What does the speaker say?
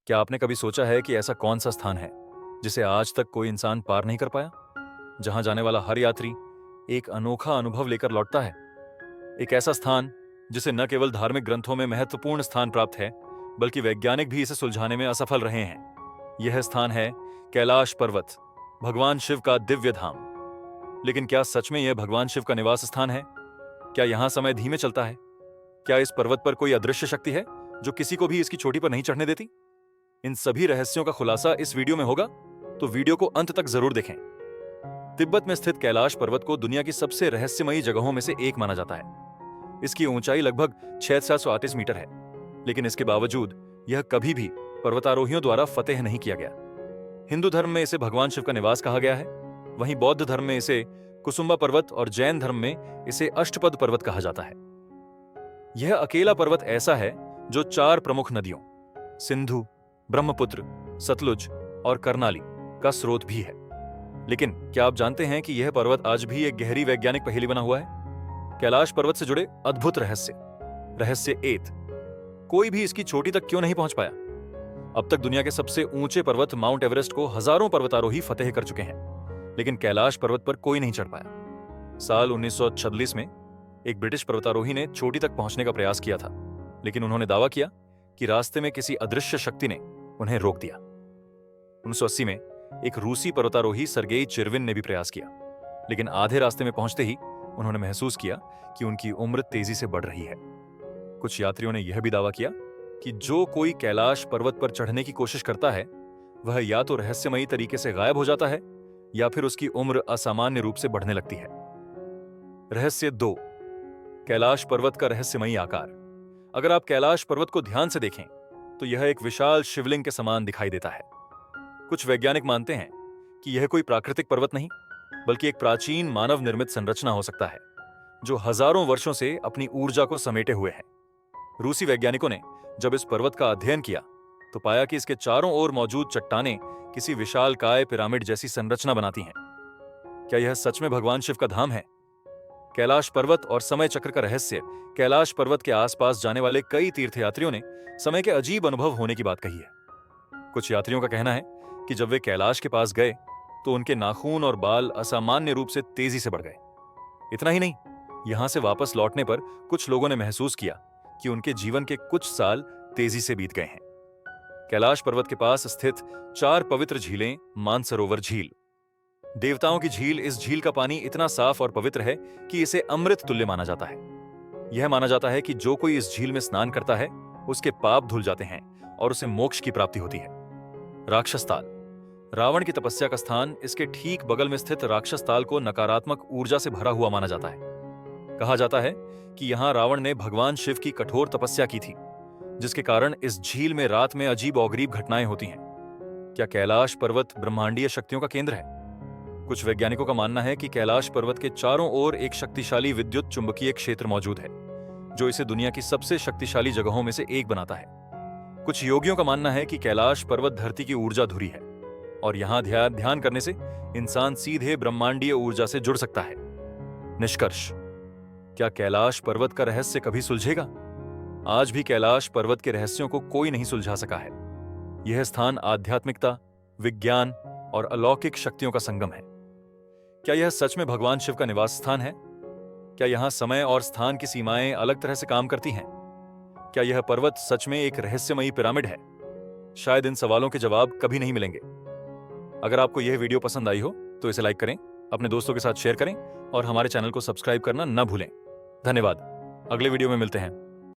क्या आपने कभी सोचा है कि ऐसा कौन सा स्थान है जिसे आज तक कोई इंसान पार नहीं कर पाया, जहां जाने वाला हर यात्री एक अनोखा अनुभव लेकर लौटता है? एक ऐसा स्थान जिसे न केवल धार्मिक ग्रंथों में महत्वपूर्ण स्थान प्राप्त है, बल्कि वैज्ञानिक भी इसे सुलझाने में असफल रहे हैं। यह स्थान है कैलाश पर्वत, भगवान शिव का दिव्य धाम। लेकिन क्या सच में यह भगवान शिव का निवास स्थान है? क्या यहां समय धीमे चलता है? क्या इस पर्वत पर कोई अदृश्य शक्ति है जो किसी को भी इसकी चोटी पर नहीं चढ़ने देती? इन सभी रहस्यों का खुलासा इस वीडियो में होगा, तो वीडियो को अंत तक जरूर देखें। तिब्बत में स्थित कैलाश पर्वत को दुनिया की सबसे रहस्यमयी जगहों में से एक माना जाता है। इसकी ऊंचाई लगभग 638 मीटर है, लेकिन इसके बावजूद यह कभी भी पर्वतारोहियों द्वारा फतेह नहीं किया गया। हिंदू धर्म में इसे भगवान शिव का निवास कहा गया है, वहीं बौद्ध धर्म में इसे कुसुम्बा पर्वत और जैन धर्म में इसे अष्टपद पर्वत कहा जाता है। यह अकेला पर्वत ऐसा है जो 4 प्रमुख नदियों सिंधु, ब्रह्मपुत्र, सतलुज और करनाली का स्रोत भी है। लेकिन क्या आप जानते हैं कि यह पर्वत आज भी एक गहरी वैज्ञानिक पहेली बना हुआ है? कैलाश पर्वत से जुड़े अद्भुत रहस्य 8। कोई भी इसकी चोटी तक क्यों नहीं पहुंच पाया? अब तक दुनिया के सबसे ऊंचे पर्वत माउंट एवरेस्ट को हजारों पर्वतारोही फतेह कर चुके हैं, लेकिन कैलाश पर्वत पर कोई नहीं चढ़ पाया। साल 1946 में एक ब्रिटिश पर्वतारोही ने चोटी तक पहुंचने का प्रयास किया था, लेकिन उन्होंने दावा किया कि रास्ते में किसी अदृश्य शक्ति ने उन्हें रोक दिया। 1980 में एक रूसी पर्वतारोही सर्गेई चिरविन ने भी प्रयास किया, लेकिन आधे रास्ते में पहुंचते ही उन्होंने महसूस किया कि उनकी उम्र तेजी से बढ़ रही है। कुछ यात्रियों ने यह भी दावा किया कि जो कोई कैलाश पर्वत पर चढ़ने की कोशिश करता है, वह या तो रहस्यमयी तरीके से गायब हो जाता है या फिर उसकी उम्र असामान्य रूप से बढ़ने लगती है। रहस्य 2, कैलाश पर्वत का रहस्यमयी आकार। अगर आप कैलाश पर्वत को ध्यान से देखें तो यह एक विशाल शिवलिंग के समान दिखाई देता है। कुछ वैज्ञानिक मानते हैं कि यह कोई प्राकृतिक पर्वत नहीं, बल्कि एक प्राचीन मानव निर्मित संरचना हो सकता है जो हजारों वर्षों से अपनी ऊर्जा को समेटे हुए है। रूसी वैज्ञानिकों ने जब इस पर्वत का अध्ययन किया तो पाया कि इसके चारों ओर मौजूद चट्टानें किसी विशालकाय पिरामिड जैसी संरचना बनाती हैं। क्या यह सच में भगवान शिव का धाम है? कैलाश पर्वत और समय चक्र का रहस्य। कैलाश पर्वत के आसपास जाने वाले कई तीर्थयात्रियों ने समय के अजीब अनुभव होने की बात कही है। कुछ यात्रियों का कहना है कि जब वे कैलाश के पास गए तो उनके नाखून और बाल असामान्य रूप से तेजी से बढ़ गए। इतना ही नहीं, यहां से वापस लौटने पर कुछ लोगों ने महसूस किया कि उनके जीवन के कुछ साल तेजी से बीत गए हैं। कैलाश पर्वत के पास स्थित 4 पवित्र झीलें। मानसरोवर झील, देवताओं की झील। इस झील का पानी इतना साफ और पवित्र है कि इसे अमृत तुल्य माना जाता है। यह माना जाता है कि जो कोई इस झील में स्नान करता है उसके पाप धुल जाते हैं और उसे मोक्ष की प्राप्ति होती है। राक्षस ताल, रावण की तपस्या का स्थान। इसके ठीक बगल में स्थित राक्षस ताल को नकारात्मक ऊर्जा से भरा हुआ माना जाता है। कहा जाता है कि यहां रावण ने भगवान शिव की कठोर तपस्या की थी, जिसके कारण इस झील में रात में अजीब अगरीब घटनाएं होती हैं। क्या कैलाश पर्वत ब्रह्मांडीय शक्तियों का केंद्र है? कुछ वैज्ञानिकों का मानना है कि कैलाश पर्वत के चारों ओर एक शक्तिशाली विद्युत चुंबकीय क्षेत्र मौजूद है, जो इसे दुनिया की सबसे शक्तिशाली जगहों में से एक बनाता है। कुछ योगियों का मानना है कि कैलाश पर्वत धरती की ऊर्जा धुरी है और यहां ध्यान करने से इंसान सीधे ब्रह्मांडीय ऊर्जा से जुड़ सकता है। निष्कर्ष, क्या कैलाश पर्वत का रहस्य कभी सुलझेगा? आज भी कैलाश पर्वत के रहस्यों को कोई नहीं सुलझा सका है। यह स्थान आध्यात्मिकता, विज्ञान और अलौकिक शक्तियों का संगम है। क्या यह सच में भगवान शिव का निवास स्थान है? क्या यहां समय और स्थान की सीमाएं अलग तरह से काम करती हैं? क्या यह पर्वत सच में एक रहस्यमयी पिरामिड है? शायद इन सवालों के जवाब कभी नहीं मिलेंगे। अगर आपको यह वीडियो पसंद आई हो तो इसे लाइक करें, अपने दोस्तों के साथ शेयर करें और हमारे चैनल को सब्सक्राइब करना न भूलें। धन्यवाद। अगले वीडियो में मिलते हैं।